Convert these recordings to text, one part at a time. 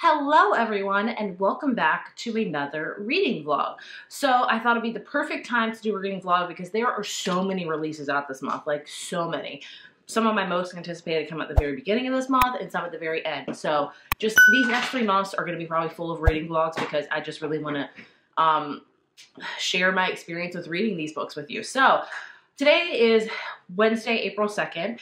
Hello everyone and welcome back to another reading vlog. So I thought it'd be the perfect time to do a reading vlog because there are so many releases out this month, like so many. Some of my most anticipated come at the very beginning of this month and some at the very end. So just these next 3 months are going to be probably full of reading vlogs because I just really want to share my experience with reading these books with you. So today is Wednesday, April 2nd.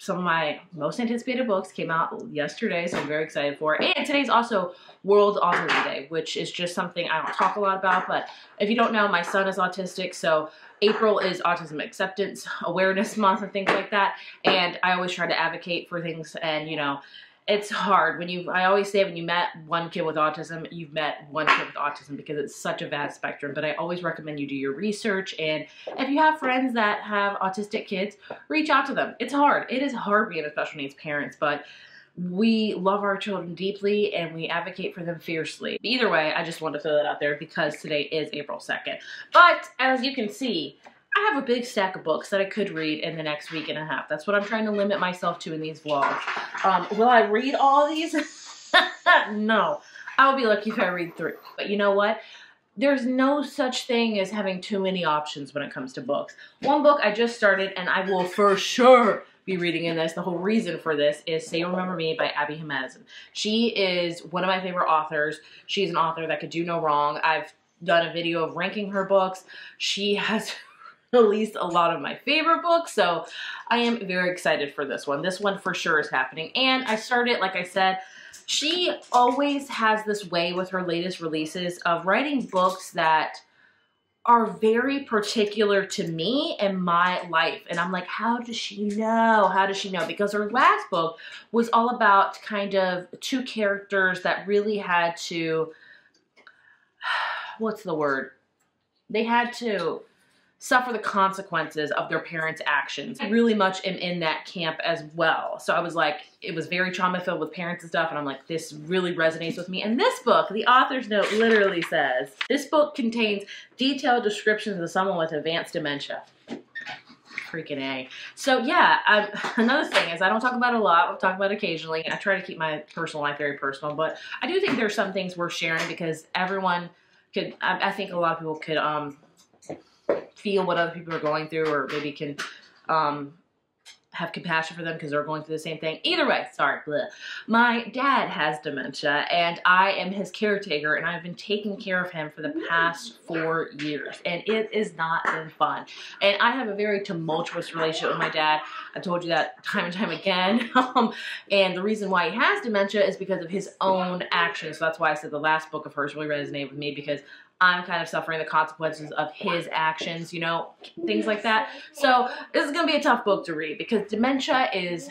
Some of my most anticipated books came out yesterday, so I'm very excited for it. And today's also World Autism Day, which is just something I don't talk a lot about, but if you don't know, my son is autistic, so April is Autism Acceptance Awareness Month and things like that, and I always try to advocate for things, and you know, it's hard. I always say when you met one kid with autism, you've met one kid with autism because it's such a vast spectrum. But I always recommend you do your research. And if you have friends that have autistic kids, reach out to them. It's hard. It is hard being a special needs parent, but we love our children deeply and we advocate for them fiercely. Either way, I just wanted to throw that out there because today is April 2nd. But as you can see, I have a big stack of books that I could read in the next week and a half. That's what I'm trying to limit myself to in these vlogs. Will I read all of these? No. I will be lucky if I read 3. But you know what? There's no such thing as having too many options when it comes to books. One book I just started and I will for sure be reading in this. The whole reason for this is Say You Remember Me by Abby Hamazin. She is one of my favorite authors. She's an author that could do no wrong. I've done a video of ranking her books. She has released a lot of my favorite books, so I am very excited for this one. This one for sure is happening, and I started, like I said, she always has this way with her latest releases of writing books that are very particular to me and my life, and I'm like, how does she know? How does she know? Because her last book was all about kind of 2 characters that really had to, what's the word? They had to suffer the consequences of their parents' actions. I really much am in that camp as well. So I was like, it was very trauma-filled with parents and stuff, and I'm like, this really resonates with me. And this book, the author's note literally says, this book contains detailed descriptions of someone with advanced dementia. Freaking A. So yeah, another thing is I don't talk about it a lot. I'll talk about it occasionally. I try to keep my personal life very personal, but I do think there's some things worth sharing because everyone could, I think a lot of people could, feel what other people are going through, or maybe can have compassion for them because they're going through the same thing. Either way, sorry, bleh. My dad has dementia and I am his caretaker, and I've been taking care of him for the past 4 years, and it has not been fun. And I have a very tumultuous relationship with my dad. I've told you that time and time again. And the reason why he has dementia is because of his own actions. So that's why I said the last book of hers really resonated with me, because I'm kind of suffering the consequences of his actions, you know, things like that. So this is going to be a tough book to read because dementia is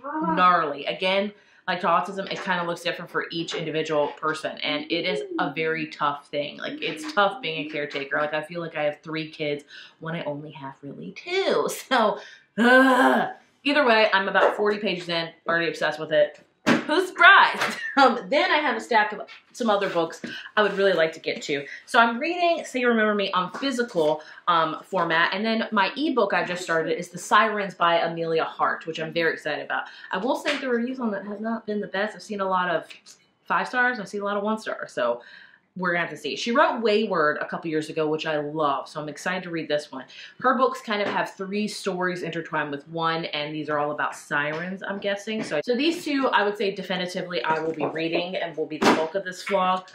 gnarly. Again, like to autism, it kind of looks different for each individual person, and it is a very tough thing. Like, it's tough being a caretaker. Like, I feel like I have 3 kids when I only have really 2. So, either way, I'm about 40 pages in, already obsessed with it. Who's surprised? Then I have a stack of some other books I would really like to get to. So I'm reading Say You Remember Me on physical format, and then my ebook I just started is The Sirens by Amelia Hart, which I'm very excited about. I will say the reviews on that have not been the best. I've seen a lot of 5 stars, I've seen a lot of 1 star, so we're gonna have to see. She wrote Wayward a couple years ago, which I love, so I'm excited to read this one. Her books kind of have 3 stories intertwined with one, and these are all about sirens, I'm guessing. So these 2, I would say definitively I will be reading and will be the bulk of this vlog.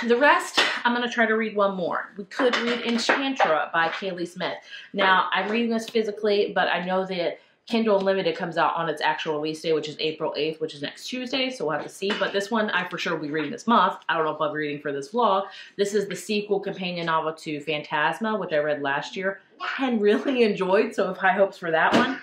The rest, I'm gonna try to read 1 more. We could read Enchantra by Kaylee Smith. Now, I'm reading this physically, but I know that Kindle Unlimited comes out on its actual release day, which is April 8th, which is next Tuesday, so we'll have to see. But this one, I for sure will be reading this month. I don't know if I'll be reading for this vlog. This is the sequel companion novel to Phantasma, which I read last year and really enjoyed, so I have high hopes for that one.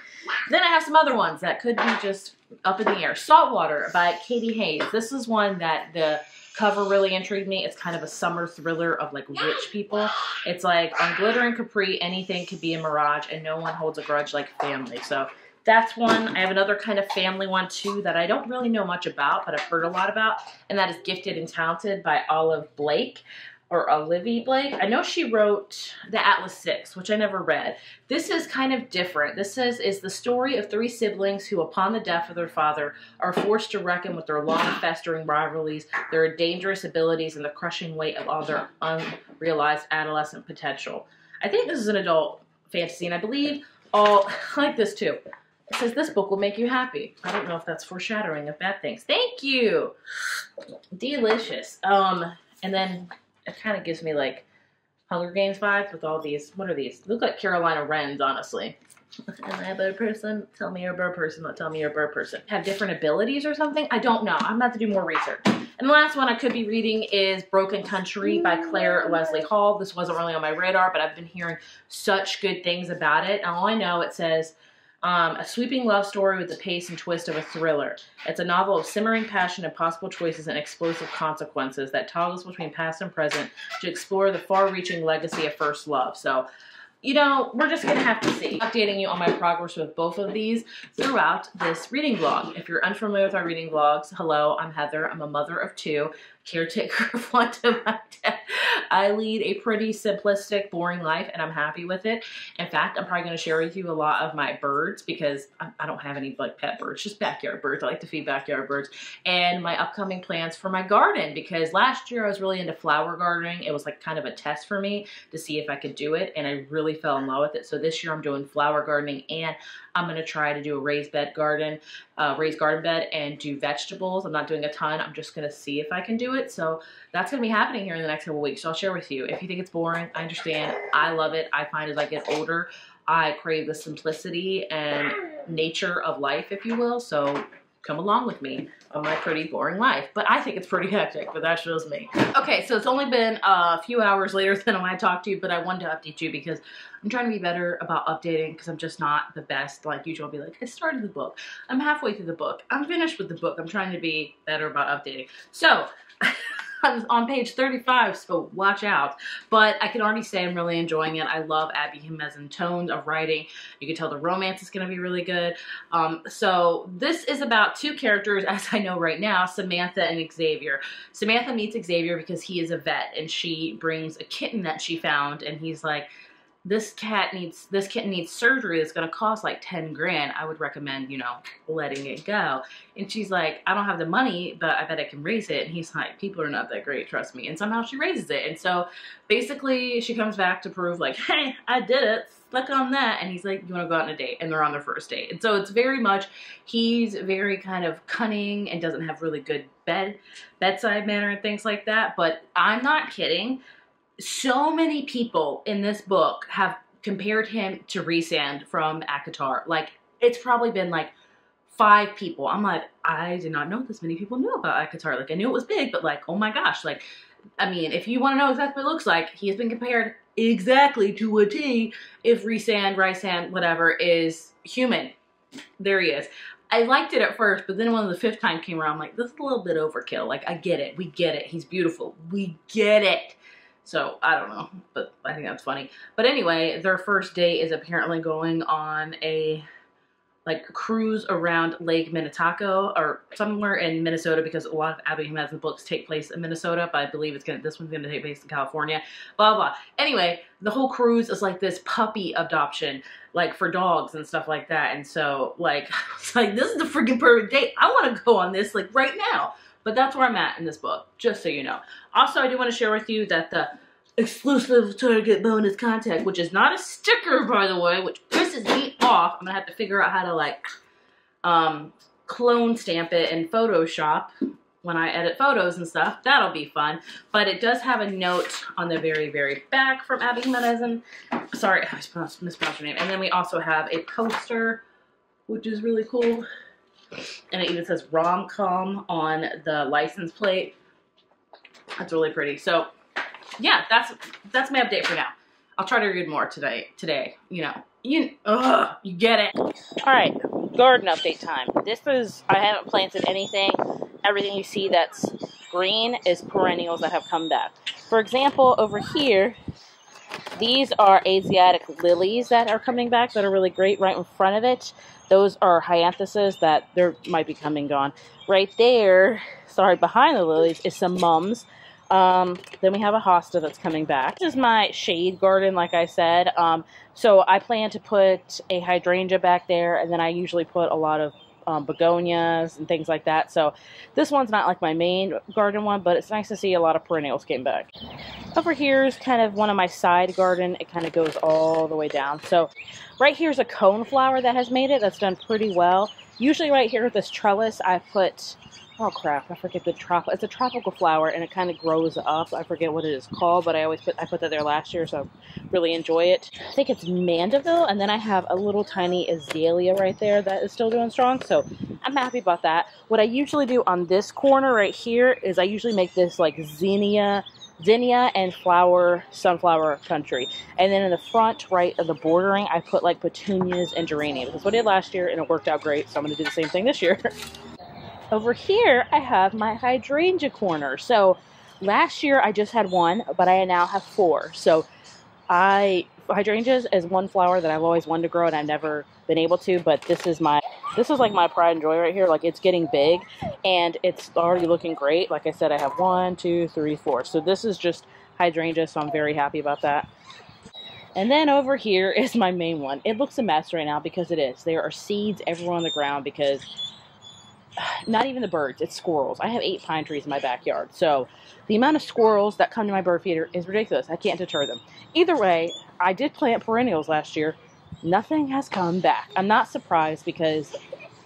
Then I have some other ones that could be just up in the air. Saltwater by Katie Hayes. This is one that the cover really intrigued me. It's kind of a summer thriller of like rich people. It's like on Glitter and Capri, anything could be a mirage and no one holds a grudge like family. So that's one. I have another kind of family one too that I don't really know much about, but I've heard a lot about, and that is Gifted and Talented by Olive Blake. or Olivia Blake. I know she wrote The Atlas Six, which I never read. This is kind of different. This is the story of 3 siblings who, upon the death of their father, are forced to reckon with their long festering rivalries, their dangerous abilities, and the crushing weight of all their unrealized adolescent potential. I think this is an adult fantasy, and I believe I like this too. It says this book will make you happy. I don't know if that's foreshadowing of bad things. Thank you. Delicious. And then it kind of gives me like Hunger Games vibes with all these. What are these? Look like Carolina Wrens, honestly. Am I a bird person? Tell me you're a bird person. Don't tell me you're a bird person. Have different abilities or something? I don't know. I'm about to do more research. And the last one I could be reading is Broken Country by Claire Leslie Hall. This wasn't really on my radar, but I've been hearing such good things about it. And all I know, it says, a sweeping love story with the pace and twist of a thriller. It's a novel of simmering passion, impossible choices, and explosive consequences that toggles between past and present to explore the far-reaching legacy of first love. So, you know, we're just going to have to see. Updating you on my progress with both of these throughout this reading vlog. If you're unfamiliar with our reading vlogs, hello, I'm Heather. I'm a mother of 2, caretaker of 1 to my dad. I lead a pretty simplistic, boring life, and I'm happy with it. In fact, I'm probably going to share with you a lot of my birds because I don't have any like pet birds, just backyard birds. I like to feed backyard birds. And my upcoming plans for my garden, because last year I was really into flower gardening. It was like kind of a test for me to see if I could do it, and I really fell in love with it. So this year I'm doing flower gardening, and I'm going to try to do a raised garden bed and do vegetables. I'm not doing a ton. I'm just going to see if I can do it. So that's going to be happening here in the next couple weeks. So I'll share with you. If you think it's boring, I understand. I love it. I find as I get older, I crave the simplicity and nature of life, if you will. So come along with me on my pretty boring life. But I think it's pretty hectic, but that's just me. Okay, so it's only been a few hours later than when I talked to you, but I wanted to update you because I'm trying to be better about updating because I'm just not the best. Like usual, I'll be like, I started the book. I'm halfway through the book. I'm finished with the book. I'm trying to be better about updating. So I'm on page 35, so watch out. But I can already say I'm really enjoying it. I love Abby Jimenez's tones of writing. You can tell the romance is going to be really good. So this is about 2 characters, as I know right now, Samantha and Xavier. Samantha meets Xavier because he is a vet, and she brings a kitten that she found, and he's like, this kitten needs surgery that's going to cost like 10 grand. I would recommend, you know, letting it go. And she's like, I don't have the money, but I bet I can raise it. And he's like, people are not that great, trust me. And somehow she raises it. And so basically she comes back to prove like, hey, I did it. Look on that. And he's like, you want to go out on a date? And they're on their first date. And so it's very much, he's very kind of cunning and doesn't have really good bedside manner and things like that. But I'm not kidding. So many people in this book have compared him to Rhysand from ACOTAR. Like, it's probably been like 5 people. I'm like, I did not know this many people knew about ACOTAR. Like, I knew it was big, but like, oh my gosh. Like, I mean, if you want to know exactly what it looks like, he has been compared exactly to a T if Rhysand, whatever, is human. There he is. I liked it at first, but then when the 5th time came around, I'm like, this is a little bit overkill. Like, I get it. We get it. He's beautiful. We get it. So, I don't know, but I think that's funny. But anyway, their first date is apparently going on a, like, cruise around Lake Minnetonka, or somewhere in Minnesota, because a lot of Abby Jimenez's books take place in Minnesota, but I believe this one's going to take place in California, blah, blah. Anyway, the whole cruise is like this puppy adoption, like, for dogs and stuff like that. And so, like, it's like, this is the freaking perfect date. I want to go on this, like, right now. But that's where I'm at in this book, just so you know. Also, I do want to share with you that the exclusive Target bonus content, which is not a sticker, by the way, which pisses me off. I'm going to have to figure out how to, like, clone stamp it in Photoshop when I edit photos and stuff. That'll be fun. But it does have a note on the very, very back from Abby Jimenez. Sorry, I mispronounced her name. And then we also have a poster, which is really cool. And it even says rom-com on the license plate. That's really pretty. So, yeah, that's my update for now. I'll try to read more today. You get it. All right, garden update time. I haven't planted anything. Everything you see that's green is perennials that have come back. For example, over here, these are Asiatic lilies that are coming back that are really great right in front of it. Those are hyanthusas that might be coming gone. Right there, sorry, behind the lilies is some mums. Then we have a hosta that's coming back. This is my shade garden, like I said. So I plan to put a hydrangea back there, and then I usually put a lot of begonias and things like that. So this one's not like my main garden one, but it's nice to see a lot of perennials came back. Over here is kind of one of my side garden. It kind of goes all the way down. So right here's a cone flower that has made it. That's done pretty well. Usually right here with this trellis, I put, oh crap, I forget it's a tropical flower, and it kind of grows up. I forget what it is called, but I put that there last year, so I really enjoy it. I think it's Mandeville, and then I have a little tiny azalea right there that is still doing strong, so I'm happy about that. What I usually do on this corner right here is I usually make this like zinnia and sunflower country. And then in the front right of the bordering, I put like petunias and geraniums. That's what I did last year, and it worked out great, so I'm going to do the same thing this year. Over here, I have my hydrangea corner. So last year I just had one, but I now have 4. So hydrangeas is one flower that I've always wanted to grow, and I've never been able to, but this is like my pride and joy right here. Like, it's getting big, and it's already looking great. Like I said, I have 1, 2, 3, 4. So this is just hydrangea, so I'm very happy about that. And then over here is my main one. It looks a mess right now because it is. There are seeds everywhere on the ground because not even the birds, it's squirrels. I have 8 pine trees in my backyard, so the amount of squirrels that come to my bird feeder is ridiculous. I can't deter them. Either way, I did plant perennials last year. Nothing has come back. I'm not surprised because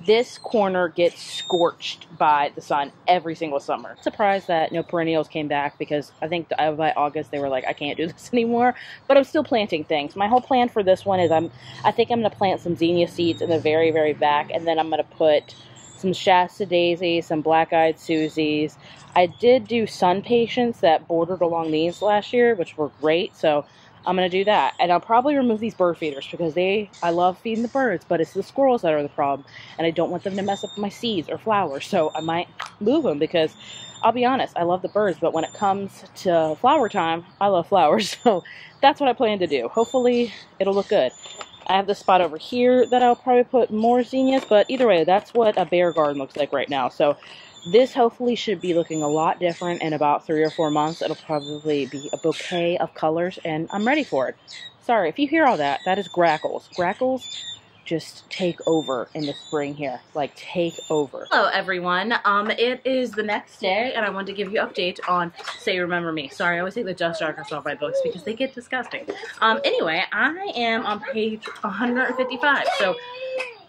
this corner gets scorched by the sun every single summer. I'm surprised that no perennials came back because I think by August they were like, I can't do this anymore. But I'm still planting things. My whole plan for this one is I think I'm going to plant some zinnia seeds in the very, very back, and then I'm going to put some Shasta daisies, some black-eyed Susies. I did do sun patience that bordered along these last year, which were great, so I'm going to do that. And I'll probably remove these bird feeders because I love feeding the birds, but it's the squirrels that are the problem, and I don't want them to mess up my seeds or flowers, so I might move them because I'll be honest, I love the birds, but when it comes to flower time, I love flowers, so that's what I plan to do. Hopefully, it'll look good. I have this spot over here that I'll probably put more zinnias, but either way, that's what a bear garden looks like right now. So this hopefully should be looking a lot different in about 3 or 4 months. It'll probably be a bouquet of colors, and I'm ready for it. Sorry, if you hear all that, that is grackles. Grackles just take over in the spring here. Like, take over. Hello, everyone. It is the next day, and I wanted to give you an update on Say Remember Me. Sorry, I always take the dust jackets off my books because they get disgusting. Anyway, I am on page 155, so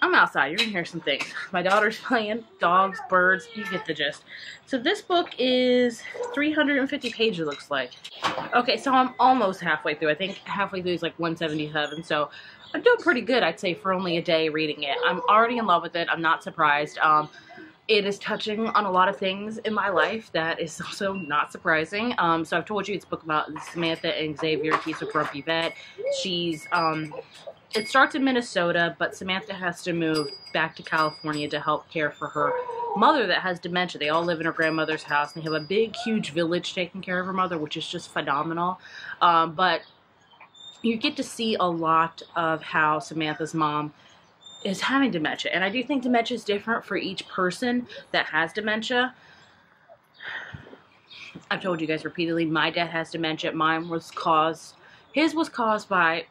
I'm outside. You're gonna hear some things. My daughter's playing, dogs, birds, you get the gist. So this book is 350 pages, it looks like. Okay, so I'm almost halfway through. I think halfway through is like 177, so I'm doing pretty good, I'd say, for only a day reading it. I'm already in love with it. I'm not surprised. It is touching on a lot of things in my life that is also not surprising. So I've told you it's a book about Samantha and Xavier. He's a grumpy vet. It starts in Minnesota, but Samantha has to move back to California to help care for her mother that has dementia. They all live in her grandmother's house, and they have a big, huge village taking care of her mother, which is just phenomenal. But you get to see a lot of how Samantha's mom is having dementia. And I do think dementia is different for each person that has dementia. I've told you guys repeatedly, my dad has dementia. His was caused by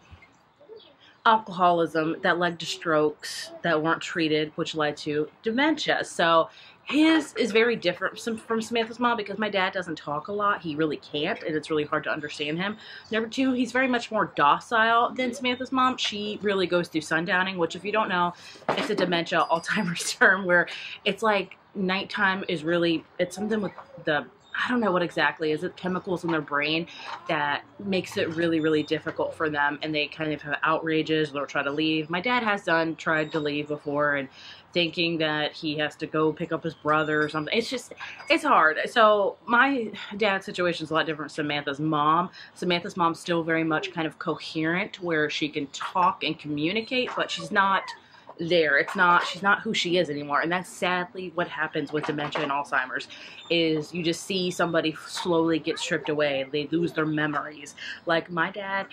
alcoholism that led to strokes that weren't treated, which led to dementia. So his is very different from Samantha's mom because my dad doesn't talk a lot. He really can't, and it's really hard to understand him. Number 2, he's very much more docile than Samantha's mom. She really goes through sundowning, which if you don't know, it's a dementia Alzheimer's term where it's like nighttime is really, it's something with I don't know what exactly is it, chemicals in their brain that makes it really, really difficult for them, and they kind of have outrages, they'll try to leave. My dad has tried to leave before, and thinking that he has to go pick up his brother or something. It's hard. So my dad's situation is a lot different from Samantha's mom. Samantha's mom's still very much kind of coherent where she can talk and communicate, but she's not there. She's not who she is anymore. And that's sadly what happens with dementia and Alzheimer's, is you just see somebody slowly get stripped away. They lose their memories. Like my dad,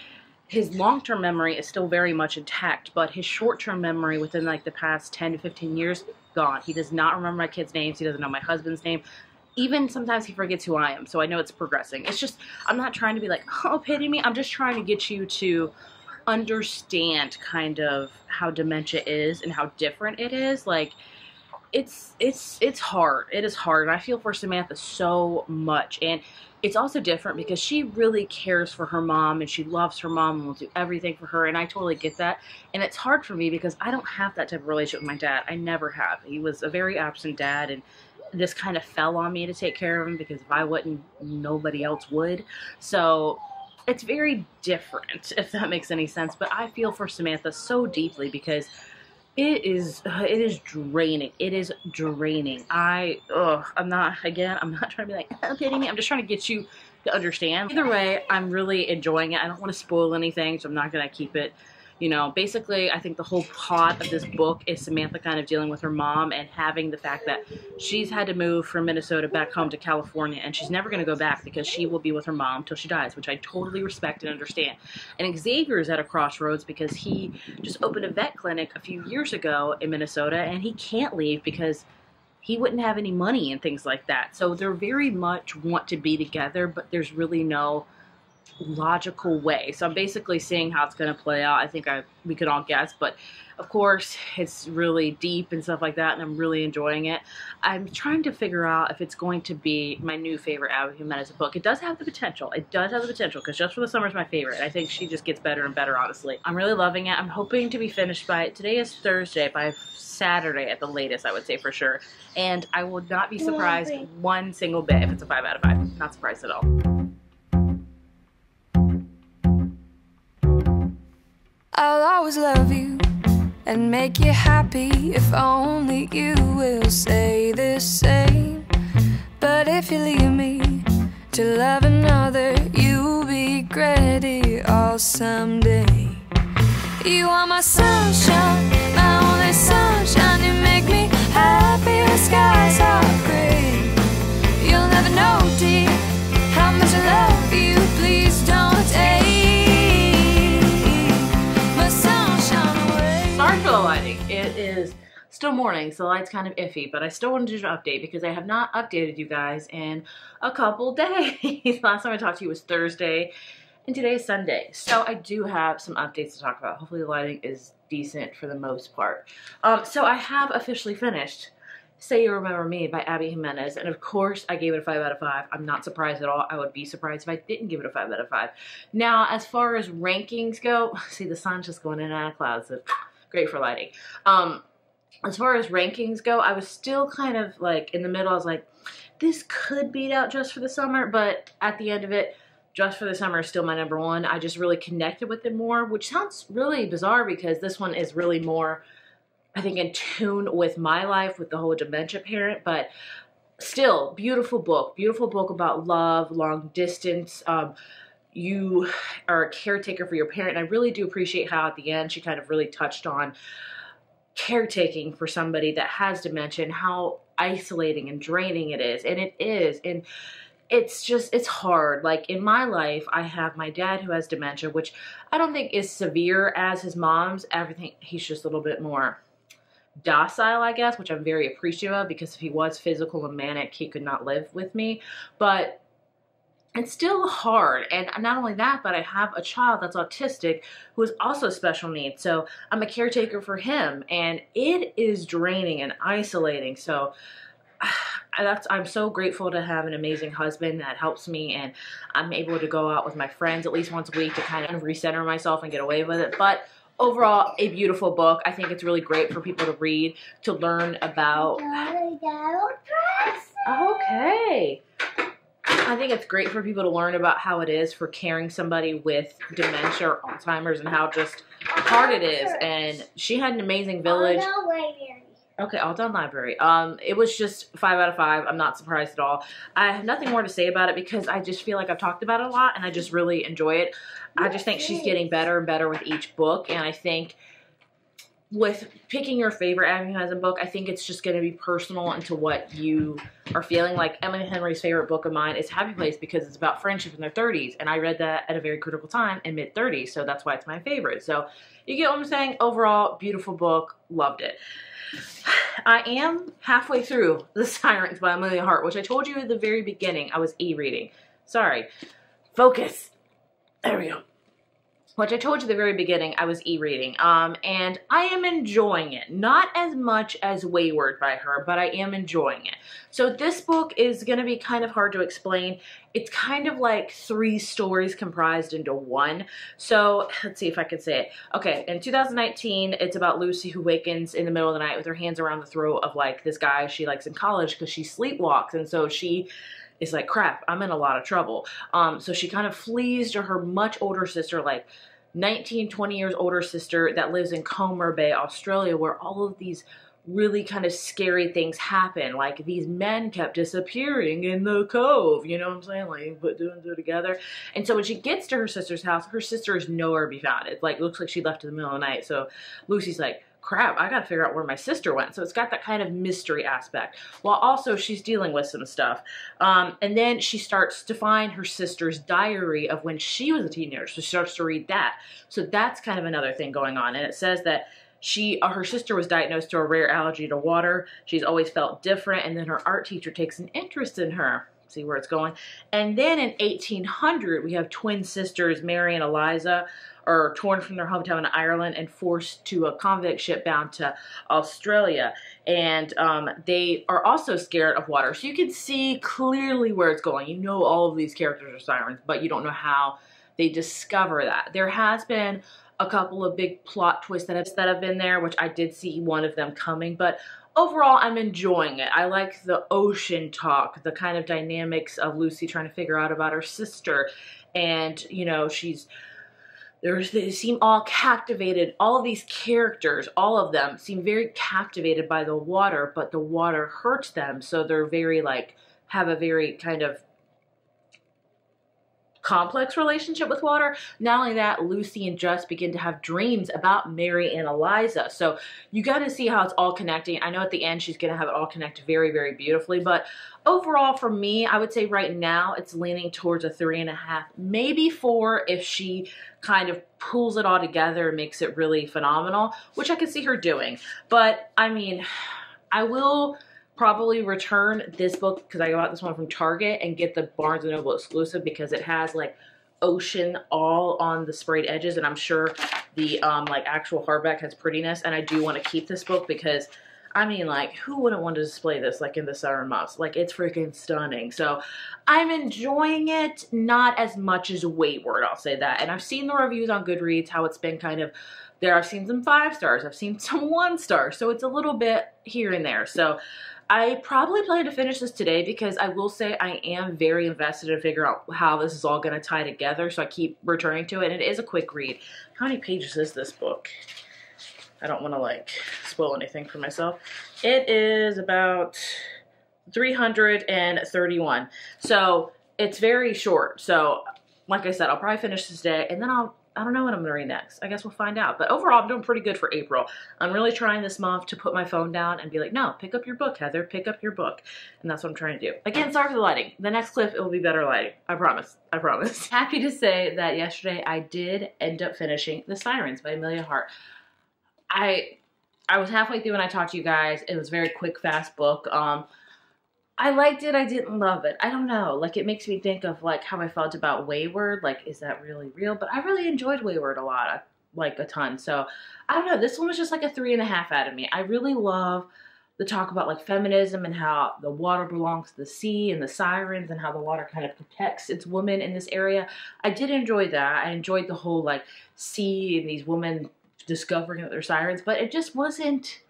his long-term memory is still very much intact, but his short-term memory within like the past 10 to 15 years, gone. He does not remember my kids' names. He doesn't know my husband's name. even sometimes he forgets who I am, so I know it's progressing. It's just, I'm not trying to be like, oh, pity me. I'm just trying to get you to understand kind of how dementia is and how different it is. Like, it's hard. It is hard, and I feel for Samantha so much. And it's also different because she really cares for her mom, and she loves her mom and will do everything for her, and I totally get that. And it's hard for me because I don't have that type of relationship with my dad. I never have. He was a very absent dad, and this kind of fell on me to take care of him because if I wouldn't, nobody else would. So it's very different, if that makes any sense. But I feel for Samantha so deeply because it is draining. It is draining. I'm not trying to be like, oh, pity me. I'm just trying to get you to understand. Either way, I'm really enjoying it. I don't want to spoil anything, so I'm not going to keep it. You know, basically, I think the whole plot of this book is Samantha kind of dealing with her mom and having the fact that she's had to move from Minnesota back home to California, and she's never going to go back because she will be with her mom till she dies, which I totally respect and understand. And Xavier is at a crossroads because he just opened a vet clinic a few years ago in Minnesota, and he can't leave because he wouldn't have any money and things like that. So they're very much want to be together, but there's really no logical way. So I'm basically seeing how it's going to play out. I think we could all guess, but of course it's really deep and stuff like that, and I'm really enjoying it. I'm trying to figure out if it's going to be my new favorite Abby Jimenez book. It does have the potential. It does have the potential because Just for the Summer is my favorite. I think she just gets better and better, honestly. I'm really loving it. I'm hoping to be finished by, today is Thursday, by Saturday at the latest, I would say for sure. And I would not be surprised one single bit if it's a 5 out of 5. Not surprised at all. I'll always love you and make you happy if only you will say the same. But if you leave me to love another, you'll regret it all someday. You are my sunshine, my only sunshine. You make me happy, the skies are gray. You'll never know, dear, how much I love you. Please don't take for the lighting. It is still morning, so the light's kind of iffy, but I still wanted to do an update because I have not updated you guys in a couple days. Last time I talked to you was Thursday, and today is Sunday. So I do have some updates to talk about. Hopefully the lighting is decent for the most part. So I have officially finished Say You Remember Me by Abby Jimenez, and of course I gave it a 5 out of 5. I'm not surprised at all. I would be surprised if I didn't give it a 5 out of 5. Now, as far as rankings go, see, the sun's just going in and out of clouds, so great for lighting. As far as rankings go, I was still kind of like in the middle. I was like, this could beat out Just for the Summer, but at the end of it, Just for the Summer is still my number one. I just really connected with it more, which sounds really bizarre because this one is really more, I think, in tune with my life with the whole dementia parent, but still, beautiful book about love, long distance. You are a caretaker for your parent. And I really do appreciate how at the end she kind of really touched on caretaking for somebody that has dementia and how isolating and draining it is. And it is. And it's hard. Like in my life, I have my dad who has dementia, which I don't think is severe as his mom's. Everything, he's just a little bit more docile, I guess, which I'm very appreciative of because if he was physical and manic, he could not live with me. But it's still hard. And not only that, but I have a child that's autistic who is also special needs. So I'm a caretaker for him, and it is draining and isolating. So I'm so grateful to have an amazing husband that helps me, and I'm able to go out with my friends at least once a week to kind of recenter myself and get away with it. But overall, a beautiful book. I think it's really great for people to read, to learn about. Okay. I think it's great for people to learn about how it is for caring somebody with dementia or Alzheimer's and how just hard it is. And she had an amazing village. Okay, all done library. It was just 5 out of 5. I'm not surprised at all. I have nothing more to say about it because I just feel like I've talked about it a lot and I just really enjoy it. I just think she's getting better and better with each book, and I think with picking your favorite Emily Henry book, I think it's just going to be personal into what you are feeling. Like Emily Henry's favorite book of mine is Happy Place because it's about friendship in their 30s. And I read that at a very critical time in mid-30s. So that's why it's my favorite. So you get what I'm saying? Overall, beautiful book. Loved it. I am halfway through The Sirens by Amelia Hart, which I told you at the very beginning I was e-reading. Sorry. Focus. There we go. Which I told you at the very beginning I was e-reading. And I am enjoying it. Not as much as Wayward by her, but I am enjoying it. So this book is going to be kind of hard to explain. It's kind of like 3 stories comprised into one. So let's see if I can say it. Okay, in 2019, it's about Lucy who wakens in the middle of the night with her hands around the throat of like this guy she likes in college because she sleepwalks. And so she is like, crap, I'm in a lot of trouble. So she kind of flees to her much older sister, like 19, 20 years older sister that lives in Comber Bay, Australia, where all of these really kind of scary things happen. Like these men kept disappearing in the cove, you know what I'm saying? Like put 2 and 2 together. And so when she gets to her sister's house, her sister is nowhere to be found. It like looks like she left in the middle of the night. So Lucy's like, crap, I gotta figure out where my sister went. So it's got that kind of mystery aspect, while also she's dealing with some stuff. And then she starts to find her sister's diary of when she was a teenager. So she starts to read that. So that's kind of another thing going on. And it says that her sister was diagnosed to a rare allergy to water. She's always felt different. And then her art teacher takes an interest in her. See where it's going. And then in 1800, we have twin sisters, Mary and Eliza, are torn from their hometown in Ireland and forced to a convict ship bound to Australia. And they are also scared of water. So you can see clearly where it's going. You know all of these characters are sirens, but you don't know how they discover that. There has been a couple of big plot twists that have been there, which I did see one of them coming, but overall, I'm enjoying it. I like the ocean talk, the kind of dynamics of Lucy trying to figure out about her sister. And, you know, they seem all captivated. All of these characters, all of them seem very captivated by the water, but the water hurts them. So they're very like, have a very kind of complex relationship with water. Not only that, Lucy and Just begin to have dreams about Mary and Eliza. So you got to see how it's all connecting. I know at the end she's going to have it all connect very, very beautifully. But overall, for me, I would say right now it's leaning towards a 3.5, maybe 4 if she kind of pulls it all together and makes it really phenomenal, which I could see her doing. But I mean, I will probably return this book because I got this one from Target and get the Barnes & Noble exclusive because it has like ocean all on the sprayed edges, and I'm sure the like actual hardback has prettiness. And I do want to keep this book because I mean, like, who wouldn't want to display this like in the summer months? Like, it's freaking stunning. So I'm enjoying it, not as much as Wayward, I'll say that. And I've seen the reviews on Goodreads, how it's been kind of there. I've seen some 5 stars, I've seen some 1 star, so it's a little bit here and there. So I probably plan to finish this today because I will say I am very invested in figuring out how this is all going to tie together. So I keep returning to it, and it is a quick read. How many pages is this book? I don't want to like spoil anything for myself. It is about 331. So it's very short. So like I said, I'll probably finish this day, and then I don't know what I'm going to read next. I guess we'll find out. But overall, I'm doing pretty good for April. I'm really trying this month to put my phone down and be like, no, pick up your book, Heather. Pick up your book. And that's what I'm trying to do. Again, sorry for the lighting. The next clip, it will be better lighting. I promise. I promise. Happy to say that yesterday I did end up finishing The Sirens by Amelia Hart. I was halfway through when I talked to you guys. It was a very quick, fast book. I liked it. I didn't love it. I don't know. Like, it makes me think of, like, how I felt about Wayward. Like, is that really real? But I really enjoyed Wayward a lot. Like, a ton. So, I don't know. This one was just, like, a 3.5 out of me. I really love the talk about, like, feminism and how the water belongs to the sea and the sirens and how the water kind of protects its women in this area. I did enjoy that. I enjoyed the whole, like, sea and these women discovering that they're sirens. But it just wasn't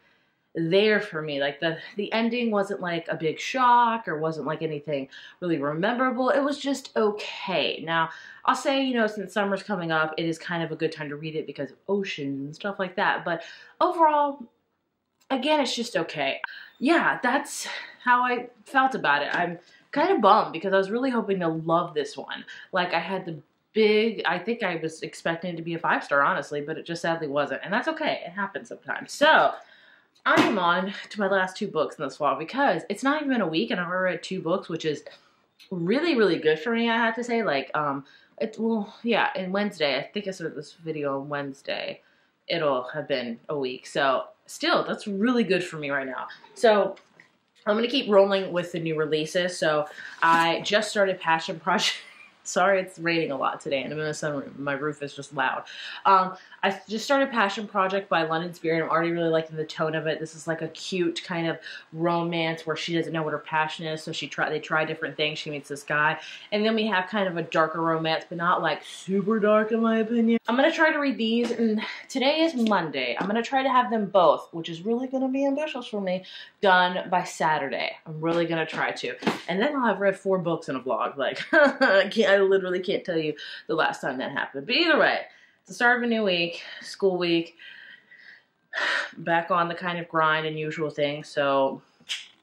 there for me. Like the ending wasn't like a big shock or wasn't like anything really memorable. It was just okay. Now I'll say, you know, since summer's coming up, it is kind of a good time to read it because of oceans and stuff like that. But overall, again, it's just okay. Yeah, that's how I felt about it. I'm kind of bummed because I was really hoping to love this one. Like, I had the big, I think I was expecting it to be a 5-star, honestly, but it just sadly wasn't. And that's okay. It happens sometimes. So I am on to my last 2 books in this fall because it's not even been a week and I've already read 2 books, which is really, really good for me, I have to say. Like, well, yeah, and Wednesday, I think I started this video on Wednesday. It'll have been a week. So still, that's really good for me right now. So I'm going to keep rolling with the new releases. So I just started Passion Project. Sorry, it's raining a lot today, and I'm in a sunroom. My roof is just loud. I just started Passion Project by London Spirit. I'm already really liking the tone of it. This is like a cute kind of romance where she doesn't know what her passion is, so they try different things. She meets this guy, and then we have kind of a darker romance, but not like super dark in my opinion. I'm gonna try to read these, and today is Monday. I'm gonna try to have them both, which is really gonna be ambitious for me, done by Saturday. I'm really gonna try to, and then I'll have read 4 books in a vlog. Like I literally can't tell you the last time that happened. But either way, it's the start of a new week, school week, back on the kind of grind and usual things. So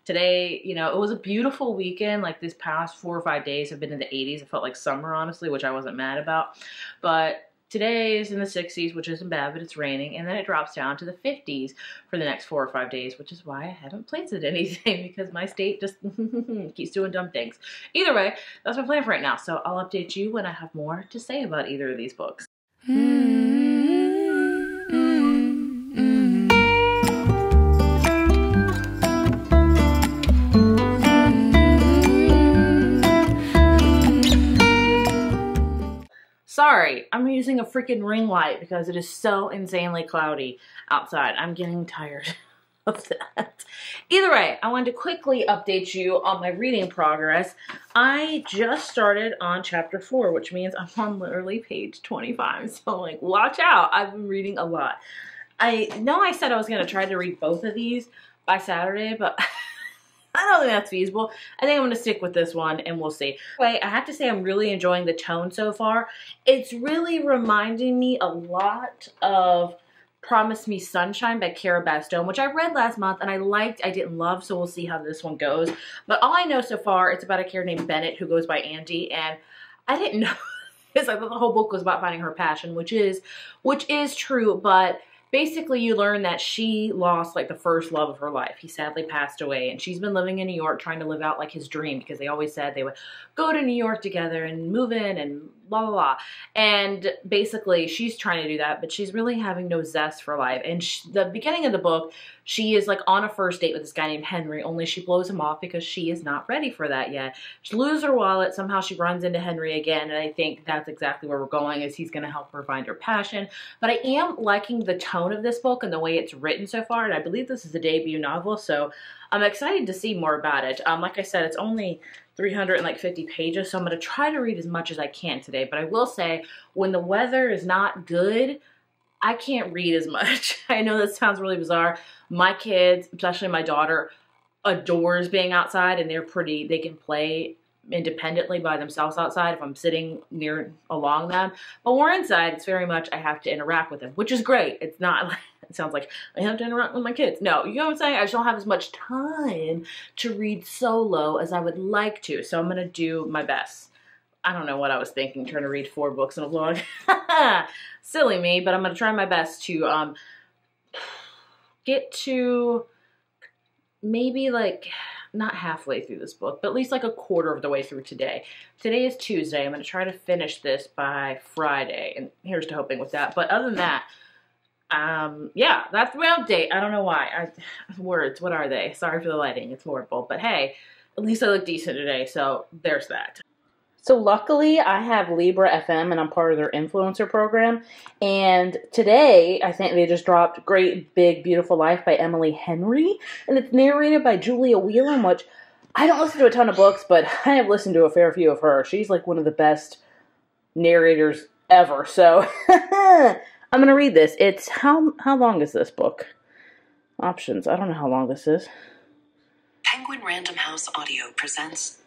today, you know, it was a beautiful weekend. Like this past 4 or 5 days have been in the 80s. It felt like summer, honestly, which I wasn't mad about. But today is in the 60s, which isn't bad, but it's raining. And then it drops down to the 50s for the next 4 or 5 days, which is why I haven't planted anything because my state just keeps doing dumb things. Either way, that's my plan for right now. So I'll update you when I have more to say about either of these books. Sorry, I'm using a freaking ring light because it is so insanely cloudy outside. I'm getting tired of that. Either way, I wanted to quickly update you on my reading progress. I just started on chapter 4, which means I'm on literally page 25. So like, watch out. I've been reading a lot. I know I said I was going to try to read both of these by Saturday, but I don't think that's feasible. I think I'm going to stick with this one and we'll see. Anyway, I have to say I'm really enjoying the tone so far. It's really reminding me a lot of Promise Me Sunshine by Cara Bastone, which I read last month and I liked, I didn't love, so we'll see how this one goes. But all I know so far, it's about a character named Bennett who goes by Andy, and I didn't know this. I thought the whole book was about finding her passion, which is true, but basically you learn that she lost like the first love of her life. He sadly passed away, and she's been living in New York trying to live out like his dream, because they always said they would go to New York together and move in and blah, blah, blah. And basically she's trying to do that, but she's really having no zest for life. And the beginning of the book, she is like on a first date with this guy named Henry, only she blows him off because she is not ready for that yet. She loses her wallet. Somehow she runs into Henry again. And I think that's exactly where we're going, is he's going to help her find her passion. But I am liking the tone of this book and the way it's written so far. And I believe this is a debut novel, so I'm excited to see more about it. Like I said, it's only 350 pages, so I'm going to try to read as much as I can today. But I will say, when the weather is not good, I can't read as much. I know that sounds really bizarre. My kids, especially my daughter, adores being outside, and they can play independently by themselves outside if I'm sitting along them. But when we're inside, it's very much I have to interact with them, which is great. It's not like, it sounds like I have to interact with my kids. No, you know what I'm saying? I just don't have as much time to read solo as I would like to. So I'm going to do my best. I don't know what I was thinking, trying to read 4 books in a vlog. Silly me, but I'm going to try my best to get to maybe like not halfway through this book, but at least like a quarter of the way through today. Today is Tuesday. I'm going to try to finish this by Friday, and here's to hoping with that. But other than that, yeah, that's my update. I don't know why. Words, what are they? Sorry for the lighting. It's horrible. But hey, at least I look decent today, so there's that. So luckily, I have Libra FM, and I'm part of their influencer program. And today, I think they just dropped Great Big Beautiful Life by Emily Henry. And it's narrated by Julia Whelan, which I don't listen to a ton of books, but I have listened to a fair few of her. She's like one of the best narrators ever. So I'm going to read this. It's, how long is this book? Options. I don't know how long this is. Penguin Random House Audio presents...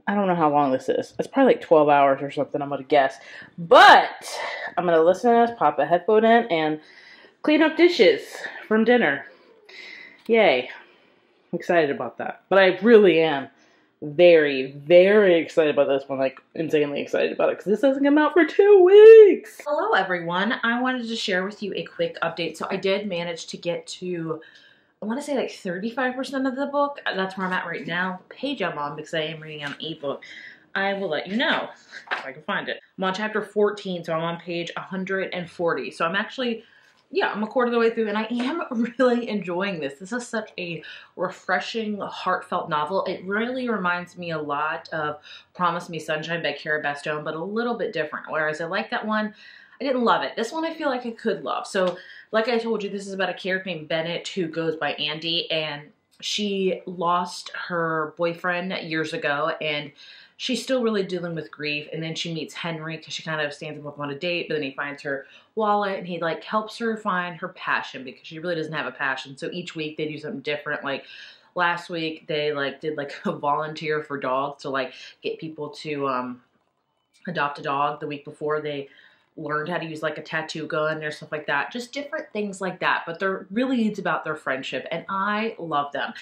I don't know how long this is. It's probably like 12 hours or something, I'm going to guess. But I'm going to listen to this, pop a headphone in, and clean up dishes from dinner. Yay. I'm excited about that. But I really am very, very excited about this one, like insanely excited about it, because this doesn't come out for 2 weeks. Hello everyone, I wanted to share with you a quick update. So I did manage to get to, I want to say like 35% of the book. That's where I'm at right now. The page I'm on, because I am reading an ebook. I will let you know if I can find it. I'm on chapter 14, so I'm on page 140. So I'm actually, yeah, I'm a quarter of the way through, and I am really enjoying this. This is such a refreshing, heartfelt novel. It really reminds me a lot of Promise Me Sunshine by Cara Bastone, but a little bit different. Whereas I like that one, I didn't love it. This one I feel like I could love. So like I told you, this is about a character named Bennett who goes by Andy, and she lost her boyfriend years ago, and she's still really dealing with grief. And then she meets Henry because she kind of stands him up on a date, but then he finds her wallet and he like helps her find her passion because she really doesn't have a passion. So each week they do something different. Like last week they like did like a volunteer for dogs to like get people to adopt a dog. The week before they learned how to use like a tattoo gun or stuff like that. Just different things like that. But they're really, it's about their friendship, and I love them.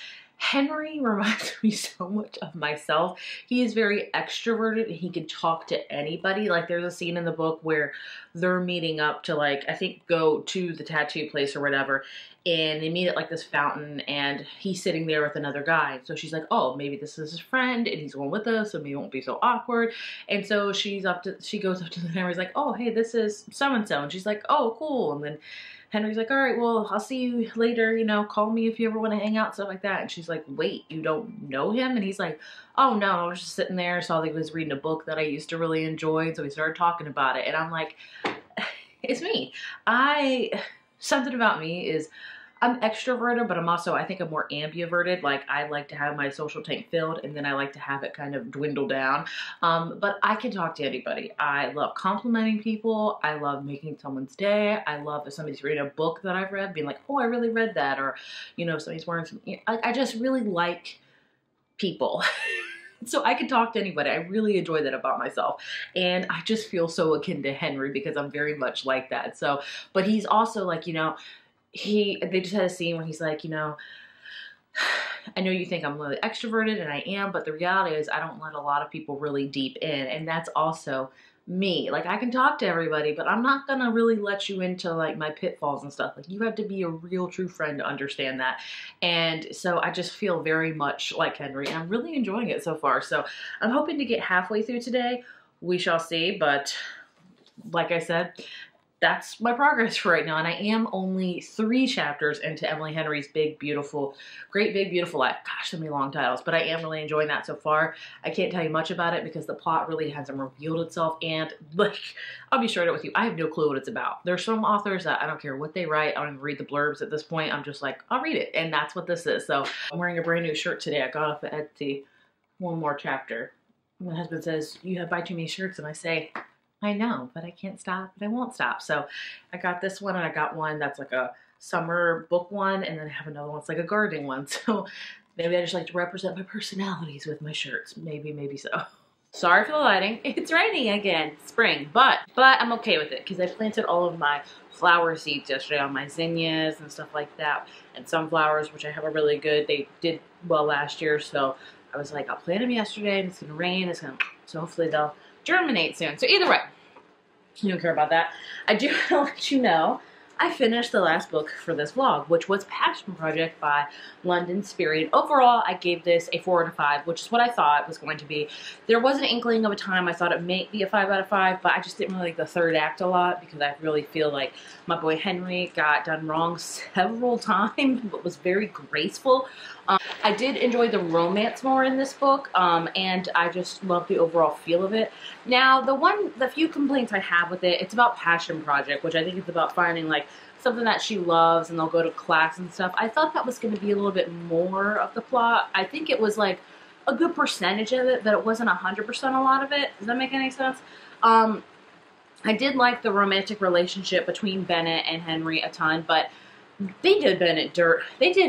Henry reminds me so much of myself. He is very extroverted and he can talk to anybody. Like there's a scene in the book where they're meeting up to like, I think go to the tattoo place or whatever, and they meet at like this fountain and he's sitting there with another guy. So she's like, oh, maybe this is his friend and he's going with us, so maybe it won't be so awkward. And so she goes up to the Henry's like, oh, hey, this is so-and-so. And she's like, oh, cool. And then Henry's like, all right, well, I'll see you later, you know, call me if you ever want to hang out, stuff like that. And she's like, wait, you don't know him? And he's like, oh no, I was just sitting there, saw that he was reading a book that I used to really enjoy, and so we started talking about it. And I'm like, it's me. Something about me is I'm extroverted, but I think I'm more ambiverted. Like I like to have my social tank filled, and then I like to have it kind of dwindle down. But I can talk to anybody. I love complimenting people. I love making someone's day. I love if somebody's reading a book that I've read, being like, oh, I really read that. Or, you know, somebody's wearing some, I just really like people. So I can talk to anybody. I really enjoy that about myself. And I just feel so akin to Henry because I'm very much like that. So, but he's also like, you know, they just had a scene where he's like, you know, I know you think I'm really extroverted, and I am, but the reality is I don't let a lot of people really deep in, and that's also me. Like I can talk to everybody, but I'm not gonna really let you into like my pitfalls and stuff. Like you have to be a real true friend to understand that. And so I just feel very much like Henry, and I'm really enjoying it so far. So I'm hoping to get halfway through today. We shall see, but like I said, that's my progress for right now, and I am only 3 chapters into Emily Henry's Great Big Beautiful Life. Gosh, so many long titles, but I am really enjoying that so far. I can't tell you much about it because the plot really hasn't revealed itself, and like, I'll be straight up with you, I have no clue what it's about. There's some authors that I don't care what they write, I don't even read the blurbs at this point. I'm just like, I'll read it, and that's what this is. So I'm wearing a brand new shirt today. I got off at Etsy. One more chapter. My husband says, you have buy too many shirts, and I say, I know, but I can't stop, and I won't stop. So I got this one, and I got one that's like a summer book one, and then I have another one that's like a gardening one. So maybe I just like to represent my personalities with my shirts. Maybe so. Sorry for the lighting. It's raining again. Spring. But I'm okay with it because I planted all of my flower seeds yesterday on my zinnias and stuff like that, and sunflowers, which I have a really good. They did well last year, so I was like, I'll plant them yesterday, and it's gonna rain. So hopefully they'll germinate soon. So either way, you don't care about that. I do want to let you know I finished the last book for this vlog, which was Passion Project by London Spirit. Overall, I gave this a 4 out of 5, which is what I thought it was going to be. There was an inkling of a time I thought it may be a 5 out of 5, but I just didn't really like the third act a lot because I really feel like my boy Henry got done wrong several times, but was very graceful. I did enjoy the romance more in this book, and I just love the overall feel of it. Now, the few complaints I have with it, it's about Passion Project, which I think is about finding like something that she loves, and they'll go to class and stuff. I thought that was going to be a little bit more of the plot. I think it was like a good percentage of it, but it wasn't 100% a lot of it. Does that make any sense? I did like the romantic relationship between Bennett and Henry a ton, but they did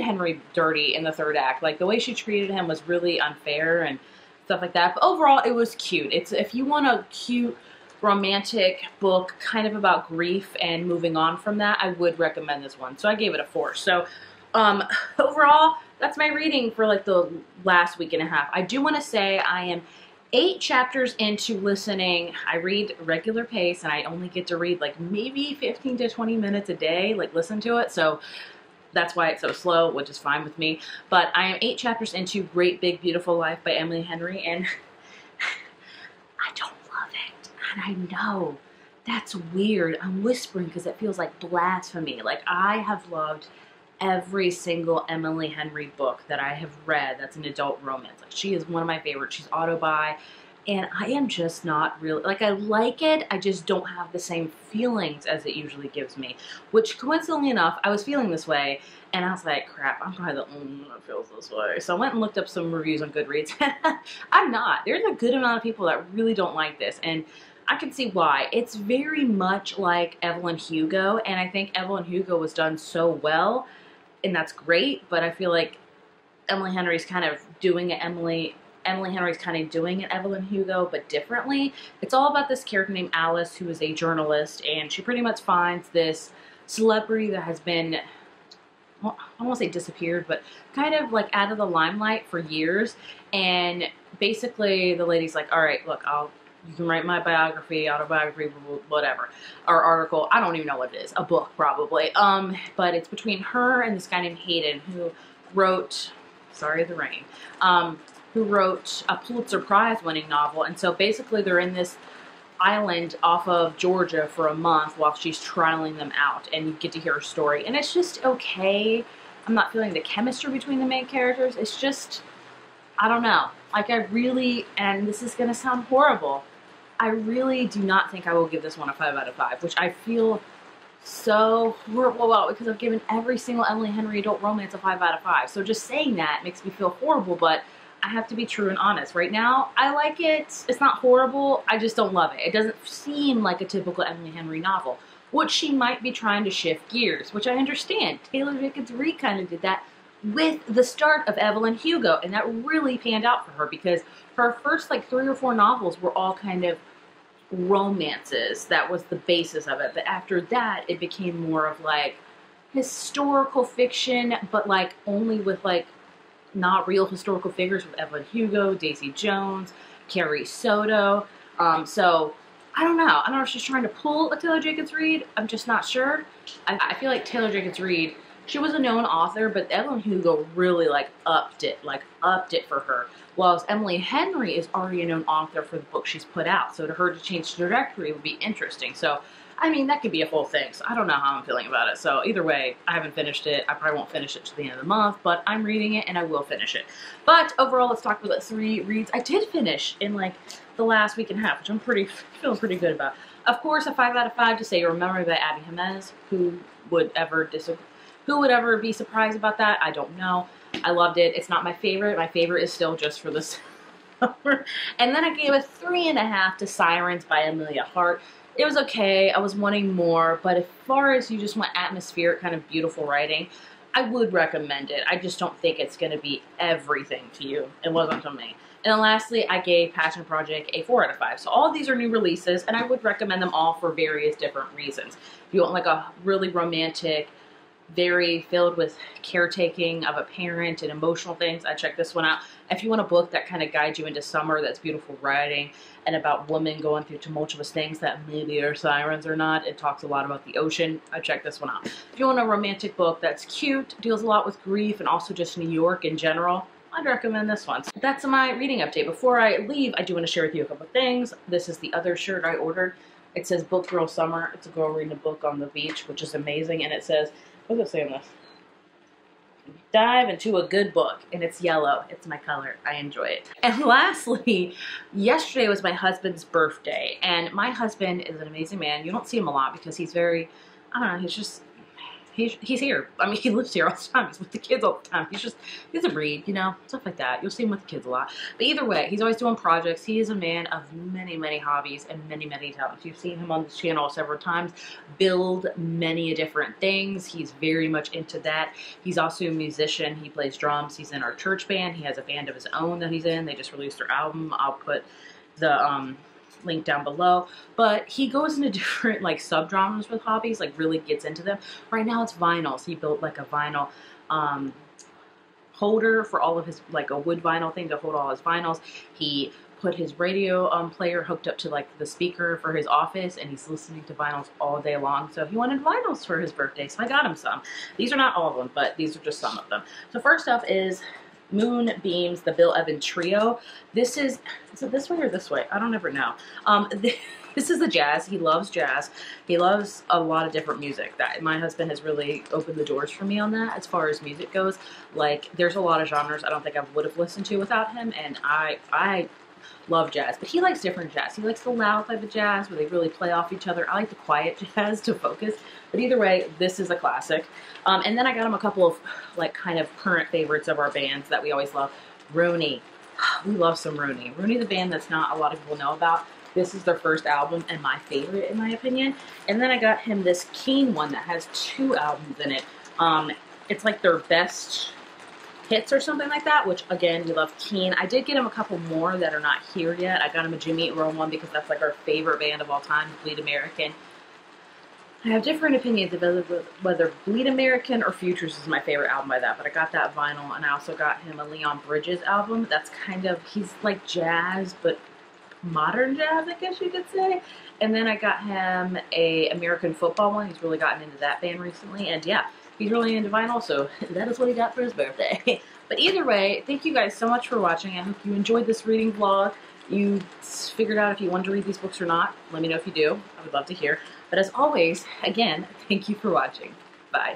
Henry dirty in the third act. Like the way she treated him was really unfair and stuff like that. But overall, it was cute. If you want a cute romantic book kind of about grief and moving on from that, I would recommend this one. So I gave it a 4. So overall, that's my reading for like the last week and a half. I do want to say I am 8 chapters into listening. I read regular pace and I only get to read like maybe 15 to 20 minutes a day, like listen to it. So that's why it's so slow, which is fine with me. But I am 8 chapters into Great Big Beautiful Life by Emily Henry, and I don't love it. And I know that's weird. I'm whispering because it feels like blasphemy. Like, I have loved every single Emily Henry book that I have read that's an adult romance. Like, she is one of my favorites. She's auto-buy, and I am just not really, like, I like it, I just don't have the same feelings as it usually gives me, which coincidentally enough, I was feeling this way, and I was like, crap, I'm probably the only one that feels this way. So I went and looked up some reviews on Goodreads. I'm not. There's a good amount of people that really don't like this, and I can see why. It's very much like Evelyn Hugo, and I think Evelyn Hugo was done so well, and that's great, but I feel like Emily Henry's kind of doing it, Emily Henry's kind of doing it Evelyn Hugo, but differently. It's all about this character named Alice, who is a journalist, and she pretty much finds this celebrity that has been, well, I don't want to say disappeared, but kind of like out of the limelight for years, and basically the lady's like, all right, look, you can write my biography, autobiography, whatever, or article. I don't even know what it is. A book, probably. But it's between her and this guy named Hayden, who wrote, sorry, the rain, who wrote a Pulitzer Prize winning novel. And so basically they're in this island off of Georgia for a month while she's trialing them out, and you get to hear her story. And it's just okay. I'm not feeling the chemistry between the main characters. It's just, I don't know. Like, I really, and this is going to sound horrible, I really do not think I will give this one a 5 out of 5, which I feel so horrible about because I've given every single Emily Henry adult romance a 5 out of 5. So just saying that makes me feel horrible, but I have to be true and honest. Right now, I like it. It's not horrible. I just don't love it. It doesn't seem like a typical Emily Henry novel, which she might be trying to shift gears, which I understand. Taylor Jenkins Reid kind of did that with the start of Evelyn Hugo, and that really panned out for her because her first like 3 or 4 novels were all kind of romances. That was the basis of it. But after that, it became more of like historical fiction, but like only with like not real historical figures, with Evelyn Hugo, Daisy Jones, Carrie Soto. So I don't know. I don't know if she's trying to pull a Taylor Jenkins Reid. I'm just not sure. I feel like Taylor Jenkins Reid, she was a known author, but Evelyn Hugo really like upped it for her. Whilst Emily Henry is already a known author for the book she's put out. So to her to change the trajectory would be interesting. So, I mean, that could be a full thing. So I don't know how I'm feeling about it. So either way, I haven't finished it. I probably won't finish it to the end of the month, but I'm reading it and I will finish it. But overall, let's talk about the 3 reads I did finish in like the last week and a half, which I'm feeling pretty good about. Of course, a 5 out of 5 to say You're Remembered by Abby Jimenez. Who would ever be surprised about that? I don't know. I loved it. It's not my favorite. My favorite is still Just for the Summer. And then I gave a 3.5 to Sirens by Amelia Hart. It was okay. I was wanting more, but as far as you just want atmospheric, kind of beautiful writing, I would recommend it. I just don't think it's going to be everything to you. It wasn't to me. And then lastly, I gave Passion Project a 4 out of 5. So all of these are new releases, and I would recommend them all for various different reasons. If you want like a really romantic, very filled with caretaking of a parent and emotional things, I check this one out. If you want a book that kind of guides you into summer, that's beautiful writing and about women going through tumultuous things that maybe are sirens or not, it talks a lot about the ocean, I check this one out. If you want a romantic book that's cute, deals a lot with grief and also just New York in general, I'd recommend this one. So that's my reading update. Before I leave, I do want to share with you a couple of things. This is the other shirt I ordered. It says Book Girl Summer. It's a girl reading a book on the beach, which is amazing, and it says, what does it say on this? Dive into a good book, and it's yellow. It's my color. I enjoy it. And lastly, yesterday was my husband's birthday, and my husband is an amazing man. You don't see him a lot because he's very, I don't know, he's just, he's here. I mean, he lives here all the time. He's with the kids all the time. He's a breed, you know, stuff like that. You'll see him with the kids a lot. But either way, he's always doing projects. He is a man of many, many hobbies and many, many talents. You've seen him on this channel several times build many different things. He's very much into that. He's also a musician. He plays drums. He's in our church band. He has a band of his own that he's in. They just released their album. I'll put the link down below, but he goes into different like sub-genres with hobbies, like really gets into them. Right now it's vinyls. He built like a vinyl holder for all of his, like a wood vinyl thing to hold all his vinyls. He put his radio player hooked up to like the speaker for his office, and he's listening to vinyls all day long. So he wanted vinyls for his birthday, so I got him some. These are not all of them, but these are just some of them. So first up is Moonbeams, the Bill Evans Trio. This is it this way or this way? I don't ever know. This is the jazz. He loves jazz. He loves a lot of different music. That my husband has really opened the doors for me on that as far as music goes. Like, there's a lot of genres I don't think I would have listened to without him, and I love jazz. But he likes different jazz. He likes the loud type of jazz where they really play off each other. I like the quiet jazz to focus. But either way, this is a classic. And then I got him a couple of like kind of current favorites of our bands that we always love. Rooney. We love some Rooney. Rooney, the band that's not a lot of people know about. This is their first album and my favorite in my opinion. And then I got him this Keen one that has 2 albums in it. It's like their best hits or something like that, which again, we love Keen. I did get him a couple more that are not here yet. I got him a Jimmy Eat World one because that's like our favorite band of all time, Bleed American. I have different opinions of whether Bleed American or Futures is my favorite album by that, but I got that vinyl, and I also got him a Leon Bridges album. That's kind of, he's like jazz, but modern jazz, I guess you could say. And then I got him a American Football one. He's really gotten into that band recently, and yeah, he's really into vinyl, so that is what he got for his birthday. But either way, thank you guys so much for watching. I hope you enjoyed this reading vlog. You figured out if you wanted to read these books or not. Let me know if you do. I would love to hear. But as always, again, thank you for watching. Bye.